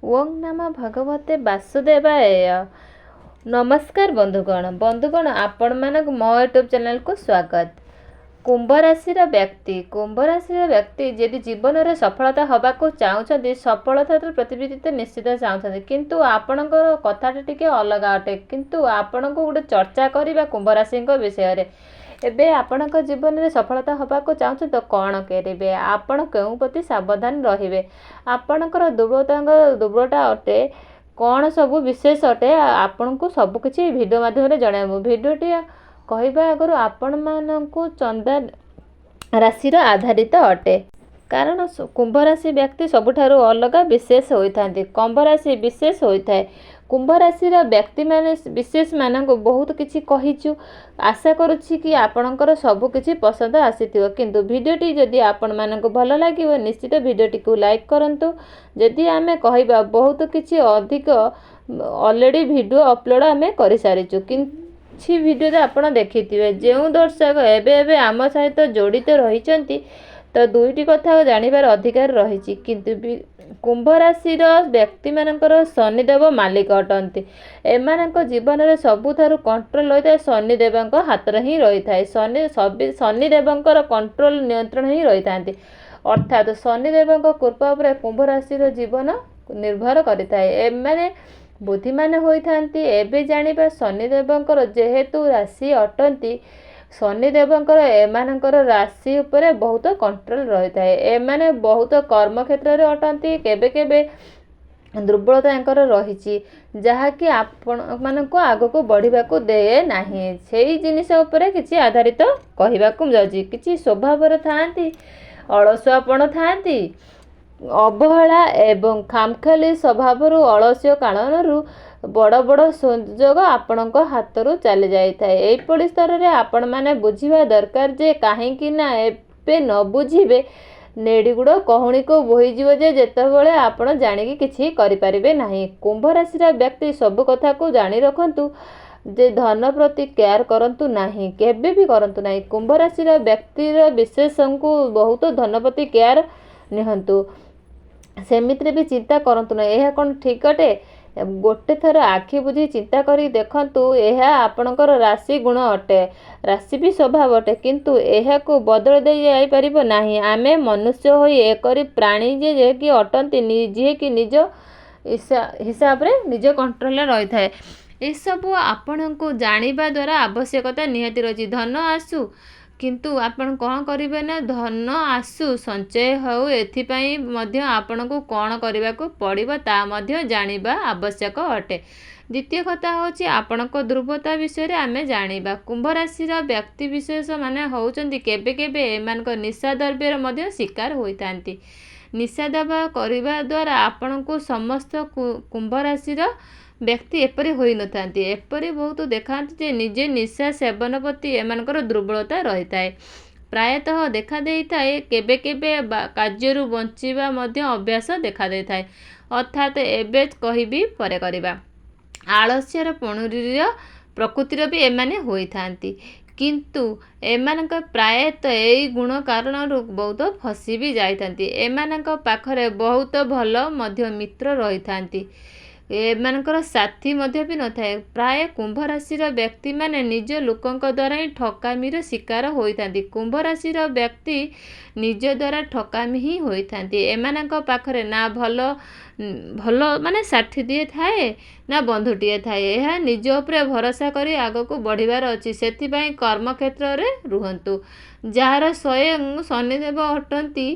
ओं नमः भगवते वासुदेवाय। नमस्कार बंधुगण आपण मानक मो यूट्यूब चैनल को स्वागत। कुंभ राशि व्यक्ति यदि जीवन में सफलता हवा को चाहते सफलता प्रतिविधि तो निश्चित चाहते किंतु आपणकर कथाटा टिके अलग अटे किंतु आपण को गोटे चर्चा करवा कुंभ राशि विषय एबे आपणक जीवन में सफलता हवा को चाहते तो कौन करेंगे आपण क्यों प्रति सावधान रहिबे आपणकर दुर्बलता अटे कौन सब विशेष अटे आपण को सबकि भिडियो माध्यम जन भिडियोटी कहवा आगर आपण मानू चंदा राशि आधारित अटे कारण कुंभ राशि व्यक्ति सबुठारु अलग विशेष होता कुंभ राशि विशेष होता है। कुंभ राशि व्यक्ति माने विशेष मान बहुत किसी कहीचु आशा करुच्ची कि आपणकर सबकि पसंद आसीथिबो किंतु भिडियोटी जदि आपण मानक भल लागिबो निश्चित भिडियोटी को लाइक करंतु। जदि आमे कहबा बहुत किसी अधिक ऑलरेडी वीडियो अपलोड आमे करि सारिचु किछि भिडियो आपण देखिथिबे जो दर्शक एबे आम सहित जोड़ित रहिचंती तो दुईटी कथा जानिबार अधिकार रही किंतु कुंभ राशि व्यक्ति मानकर शनिदेव मालिक अटंती एमानक जीवन में सबुठारु कंट्रोल होता है शनिदेव हाथ ही रही है शनिदेव कंट्रोल नियंत्रण ही रही था अर्थात शनिदेव कृपा पर कुंभ राशि जीवन निर्भर करें बुद्धिमान होती एवं जानिबा शनिदेव जेहेतु राशि अटंती शनिदेवंकर एमानकर राशि उपरे बहुत कंट्रोल रही है एमाने बहुत कर्म क्षेत्र में अटंती केबे केबे दुर्बलता रही जहाँकि आपण मानक आग को बढ़ा को दे नाही सेही जिनिस उपरे किछि आधारित कहवाक जाउछि किछि स्वभाव थांती अलसुआपण थांती अवहेला एवं खामखाली स्वभाव अलस्य कारणरू बड़ बड़ संजोग आपणक हाथरू चली जाए यही स्तर में आपण मैंने बुझा दरकार जे कहीं एबे न बुझे नेड़ीगुड़ कहूणी को बोहीजीव जे जेतेबेले आपण जानिकी किछि करिपारिबे नाही। कुंभ राशि व्यक्ति सब कथा को जानी रखंतु जे धन प्रति केयर करंतु नाही केबे भी करंतु नाही। कुंभ राशि व्यक्तिर विशेष को बहुत धन प्रति केयर निहंतु सेमित्रे भी चिंता करंतु ना यह कौन ठीक अटे गोटे थर आखि बुझी चिंता करी देखंतु यह आपणकर राशि गुण अटे राशि भी स्वभाव अटे किंतु यह को बदल दे जाई परिबो नाही। आमे मनुष्य होई एकरी प्राणी जे कि अटंती निजे कि निज हिसाब रे निज कंट्रोल रही थाए ए सब आपण को जानिबा द्वारा आवश्यकता निहाती रही धन आसु किंतु आपण कौन करेंगे ना धन आसु संचय हो एथिपाई मध्य आपण को कौन करने को पड़ो ता जानिबा आवश्यक अटे। द्वितीय कथा होची आपणक दुर्बलता विषय आमे जानिबा कुंभ राशि व्यक्ति विशेष माने होउचंती केबे केबे एमानक निशा द्रव्यर मध्य शिकार होइतांती निशा दवा करने द्वारा आपण को समस्त कुंभ राशि व्यक्ति एपरी होई नथांती एपरी बहुत देखांती जे निजे निशा सेवन प्रति एमानकर दुर्बलता रही थाए प्रायतः देखा देई थाए केबे केबे कार्यरू बंचिबा मध्य अभ्यास देखा देई थाए अर्थात एबे कहिबी परे करिबा आलस्यर पणुरीर प्रकृतिर भी एमाने होई थांती किंतु एमानक प्रायतः यही गुण कारण बहुत फसी भी जाइथांती एमानक पाखरे बहुत भल मध्य मित्र रही थांती एमानकर साथी मध्य भी न थाए प्राय कुंभ राशि व्यक्ति माने निज लोकों द्वारा ही ठकामीर शिकार होइथांती कुंभ राशि व्यक्ति निज द्वारा ठकामी ही होइथांती एमानक पाखरे ना भल भल माने साथी दिए थाए ना बंधुटीए थाए यह निज उपरे भरोसा करी आग को बढ़िबार अछि सेथिबाई कर्म क्षेत्र रे रुहंतु जार स्वयं शनिदेव अटंती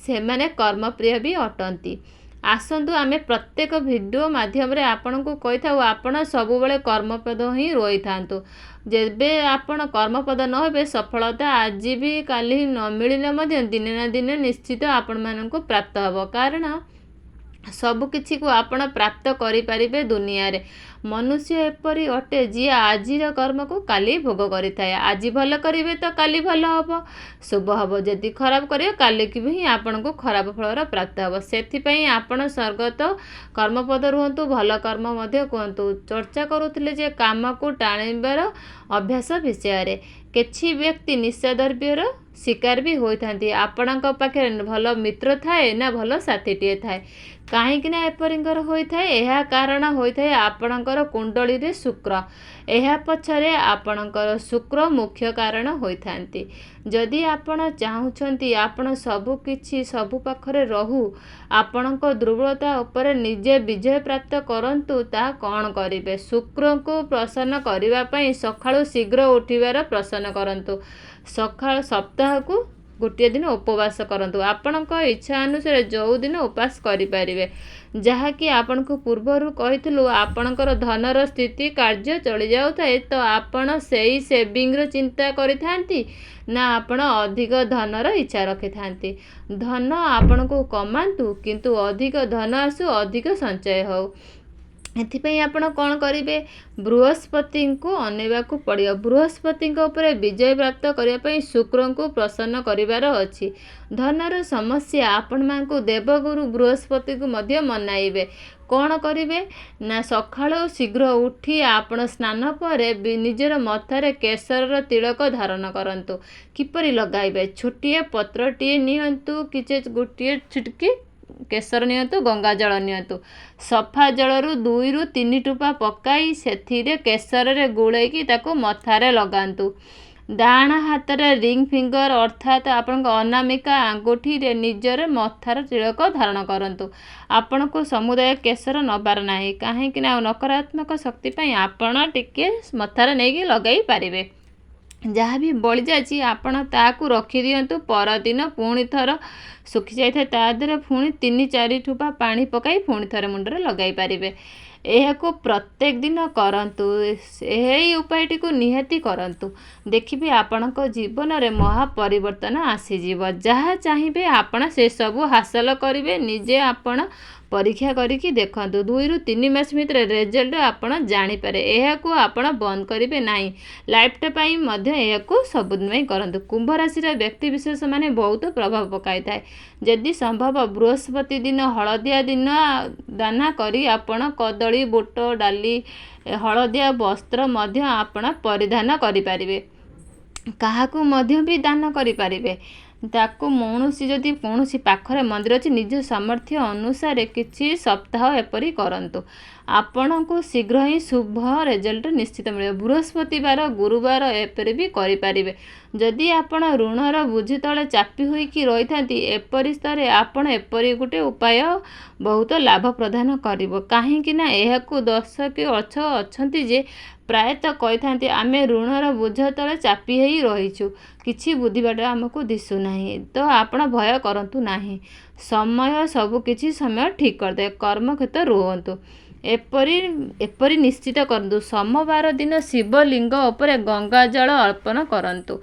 सेमाने कर्मप्रिय भी अटंती। आसतु आमे प्रत्येक वीडियो माध्यम रे आपण को कहि थाउ आपण सब बेले कर्मपद ही रही थांतु जेबे आपण कर्मपद न होबे सफलता आज भी काली न मिलिले मध्य दिने ना दिने निश्चित आपण मानन को प्राप्त हबो कारण सब किछि को आपण प्राप्त करि परिबे दुनिया रे मनुष्य एपरी अटे जी आजिर कर्म को काली भोग करि थाए आज भल करिवे तो काली भल हबो शुभ हबो जदि खराब करियो काली की भी आपण को खराब फलर प्राप्त हबो सेथि पई आपण स्वर्गत कर्मपद रुहंतु भल कर्म मध्ये कहंतु चर्चा करूथिले जे काम को टाणिबार अभ्यास विषय रे किछि व्यक्ति निशा द्रव्यर शिकार भी होइथांती आपणक पाखे भल मित्र थाए ना भल साथीटीए थाए କାହିଁକିନା ଏପରିଙ୍କର ହୋଇଥାଏ? ଏହା କାରଣ ହୋଇଥାଏ ଆପଣଙ୍କର କୁଣ୍ଡଳୀରେ ଶୁକ୍ର। ଏହା ପଛରେ ଆପଣଙ୍କର ଶୁକ୍ର ମୁଖ୍ୟ କାରଣ ହୋଇଥାନ୍ତି। ଯଦି ଆପଣ ଚାହୁଁଛନ୍ତି ଆପଣ ସବୁ କିଛି ସବୁ ପାଖରେ ରହୁ, ଆପଣଙ୍କ ଦୁର୍ବଳତା ଉପରେ ନିଜେ ବିଜୟ ପ୍ରାପ୍ତ କରନ୍ତୁ, ତାହା କ'ଣ କରିବେ? ଶୁକ୍ରଙ୍କୁ ପ୍ରସନ୍ନ କରିବା ପାଇଁ ସକାଳୁ ଶୀଘ୍ର ଉଠିବାର ପ୍ରସନ୍ନ କରନ୍ତୁ। ସପ୍ତାହକୁ ଗୋଟିଏ ଦିନ ଉପବାସ କରନ୍ତୁ। ଆପଣଙ୍କ ଇଚ୍ଛା ଅନୁସାରେ ଯେଉଁ ଦିନ ଉପବାସ କରିପାରିବେ। ଯାହାକି ଆପଣଙ୍କୁ ପୂର୍ବରୁ କହିଥିଲୁ, ଆପଣଙ୍କର ଧନର ସ୍ଥିତି କାର୍ଯ୍ୟ ଚଳିଯାଉଥାଏ, ତ ଆପଣ ସେଇ ସେଭିଂର ଚିନ୍ତା କରିଥାନ୍ତି ନା ଆପଣ ଅଧିକ ଧନର ଇଚ୍ଛା ରଖିଥାନ୍ତି? ଧନ ଆପଣଙ୍କୁ କମାନ୍ତୁ, କିନ୍ତୁ ଅଧିକ ଧନ ଆସୁ, ଅଧିକ ସଞ୍ଚୟ ହେଉ। ଏଥିପାଇଁ ଆପଣ କ'ଣ କରିବେ? ବୃହସ୍ପତିଙ୍କୁ ଅନେଇବାକୁ ପଡ଼ିବ। ବୃହସ୍ପତିଙ୍କ ଉପରେ ବିଜୟ ପ୍ରାପ୍ତ କରିବା ପାଇଁ ଶୁକ୍ରଙ୍କୁ ପ୍ରସନ୍ନ କରିବାର ଅଛି। ଧନର ସମସ୍ୟା ଆପଣମାନଙ୍କୁ ଦେବଗୁରୁ ବୃହସ୍ପତିକୁ ମଧ୍ୟ ମନାଇବେ। କ'ଣ କରିବେ ନା ସକାଳୁ ଶୀଘ୍ର ଉଠି ଆପଣ ସ୍ନାନ ପରେ ନିଜର ମଥାରେ କେଶରର ତିଳକ ଧାରଣ କରନ୍ତୁ। କିପରି ଲଗାଇବେ? ଛୋଟିଏ ପତ୍ରଟିଏ ନିଅନ୍ତୁ, ଗୋଟିଏ ଛିଟିକି କେଶର ନିଅନ୍ତୁ, ଗଙ୍ଗା ଜଳ ନିଅନ୍ତୁ। ସଫା ଜଳରୁ 2ରୁ 3 ଟୋପା ପକାଇ ସେଥିରେ କେଶରରେ ଗୋଳେଇକି ତାକୁ ମଥାରେ ଲଗାନ୍ତୁ। ଡାହାଣ ହାତରେ ରିଙ୍ଗ ଫିଙ୍ଗର ଅର୍ଥାତ୍ ଆପଣଙ୍କ ଅନାମିକା ଆଙ୍ଗୁଠିରେ ନିଜର ମଥାର ତିଳକ ଧାରଣ କରନ୍ତୁ। ଆପଣଙ୍କୁ ସମୁଦାୟ କେଶର ନେବାର ନାହିଁ, କାହିଁକି ନା ନକାରାତ୍ମକ ଶକ୍ତି ପାଇଁ ଆପଣ ଟିକେ ମଥାରେ ନେଇକି ଲଗାଇ ପାରିବେ। ଯାହା ବି ବଳିଯାଇଛି ଆପଣ ତାହାକୁ ରଖିଦିଅନ୍ତୁ। ପରଦିନ ପୁଣି ଥର ଶୁଖିଯାଇଥାଏ, ତା ଦେହରେ ପୁଣି 3-4 ଟୋପା ପାଣି ପକାଇ ପୁଣି ଥରେ ମୁଣ୍ଡରେ ଲଗାଇ ପାରିବେ। ଏହାକୁ ପ୍ରତ୍ୟେକ ଦିନ କରନ୍ତୁ। ଏହି ଉପାୟଟିକୁ ନିହାତି କରନ୍ତୁ। ଦେଖିବେ ଆପଣଙ୍କ ଜୀବନରେ ମହା ପରିବର୍ତ୍ତନ ଆସିଯିବ। ଯାହା ଚାହିଁବେ ଆପଣ ସେସବୁ ହାସଲ କରିବେ। ନିଜେ ଆପଣ ପରୀକ୍ଷା କରିକି ଦେଖନ୍ତୁ। 2ରୁ 3 ମାସ ଭିତରେ ରେଜଲ୍ଟ ଆପଣ ଜାଣିପାରେ। ଏହାକୁ ଆପଣ ବନ୍ଦ କରିବେ ନାହିଁ। ଲାଇଫ୍ ପାଇଁ ମଧ୍ୟ ଏହାକୁ ସବୁଦିନ ପାଇଁ କରନ୍ତୁ। କୁମ୍ଭ ରାଶିର ବ୍ୟକ୍ତିବିଶେଷମାନେ ବହୁତ ପ୍ରଭାବ ପକାଇଥାଏ। ଯଦି ସମ୍ଭବ ବୃହସ୍ପତି ଦିନ ହଳଦିଆ ଦାନ କରି ଆପଣ କଦଳୀ, ବୁଟ, ଡାଲି, ହଳଦିଆ ବସ୍ତ୍ର ମଧ୍ୟ ଆପଣ ପରିଧାନ କରିପାରିବେ। କାହାକୁ ମଧ୍ୟ ବି ଦାନ କରିପାରିବେ। ତାକୁ ଯଦି କୌଣସି ପାଖରେ ମନ୍ଦିର ଅଛି, ନିଜ ସାମର୍ଥ୍ୟ ଅନୁସାରେ କିଛି ସପ୍ତାହ ଏପରି କରନ୍ତୁ। ଆପଣଙ୍କୁ ଶୀଘ୍ର ହିଁ ଶୁଭ ରେଜଲ୍ଟ ନିଶ୍ଚିତ ମିଳିବ। ବୃହସ୍ପତିବାର, ଗୁରୁବାର ଏପରି ବି କରିପାରିବେ। ଯଦି ଆପଣ ଋଣର ବୋଝ ତଳେ ଚାପି ହୋଇକି ରହିଥାନ୍ତି, ଏପରି ସ୍ତରରେ ଆପଣ ଏପରି ଗୋଟେ ଉପାୟ ବହୁତ ଲାଭ ପ୍ରଦାନ କରିବ। କାହିଁକି ନା ଏହାକୁ ଦର୍ଶକ ଅଛନ୍ତି ଯେ ପ୍ରାୟତଃ କହିଥାନ୍ତି, ଆମେ ଋଣର ବୋଝ ତଳେ ଚାପି ହୋଇ ରହିଛୁ, କିଛି ବୁଦ୍ଧିବାଟ ଆମକୁ ଦିଶୁନାହିଁ। ତ ଆପଣ ଭୟ କରନ୍ତୁ ନାହିଁ। ସମୟ ସବୁ କିଛି ସମୟ ଠିକ୍ କରିଦେବେ। କର୍ମକ୍ଷେତ୍ର ରୁହନ୍ତୁ। ଏପରି ନିଶ୍ଚିତ କରନ୍ତୁ। ସୋମବାର ଦିନ ଶିବଲିଙ୍ଗ ଉପରେ ଗଙ୍ଗା ଜଳ ଅର୍ପଣ କରନ୍ତୁ।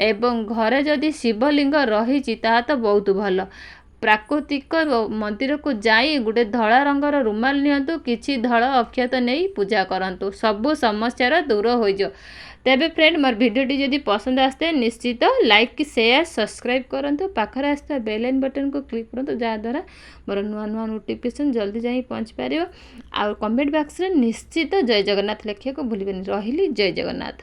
ଏବଂ ଘରେ ଯଦି ଶିବଲିଙ୍ଗ ରହିଛି ତାହା ତ ବହୁତ ଭଲ। ପ୍ରାକୃତିକ ମନ୍ଦିରକୁ ଯାଇ ଗୋଟେ ଧଳା ରଙ୍ଗର ରୁମାଲ ନିଅନ୍ତୁ, କିଛି ଧଳା ଅକ୍ଷତ ନେଇ ପୂଜା କରନ୍ତୁ। ସବୁ ସମସ୍ୟାର ଦୂର ହୋଇଯିବ। ତେବେ ଫ୍ରେଣ୍ଡ, ମୋର ଭିଡ଼ିଓଟି ଯଦି ପସନ୍ଦ ଆସିଥାଏ ନିଶ୍ଚିତ ଲାଇକ୍, ସେୟାର, ସବସ୍କ୍ରାଇବ୍ କରନ୍ତୁ। ପାଖରେ ଆସିଥିବା ବେଲ୍ ଆଇକନ୍ ବଟନକୁ କ୍ଲିକ୍ କରନ୍ତୁ, ଯାହାଦ୍ୱାରା ମୋର ନୂଆ ନୂଆ ନୋଟିଫିକେସନ୍ ଜଲ୍ଦି ଯାଇ ପହଞ୍ଚିପାରିବ। ଆଉ କମେଣ୍ଟ ବକ୍ସରେ ନିଶ୍ଚିତ ଜୟ ଜଗନ୍ନାଥ ଲେଖିବାକୁ ଭୁଲିବେନି। ରହିଲି, ଜୟ ଜଗନ୍ନାଥ।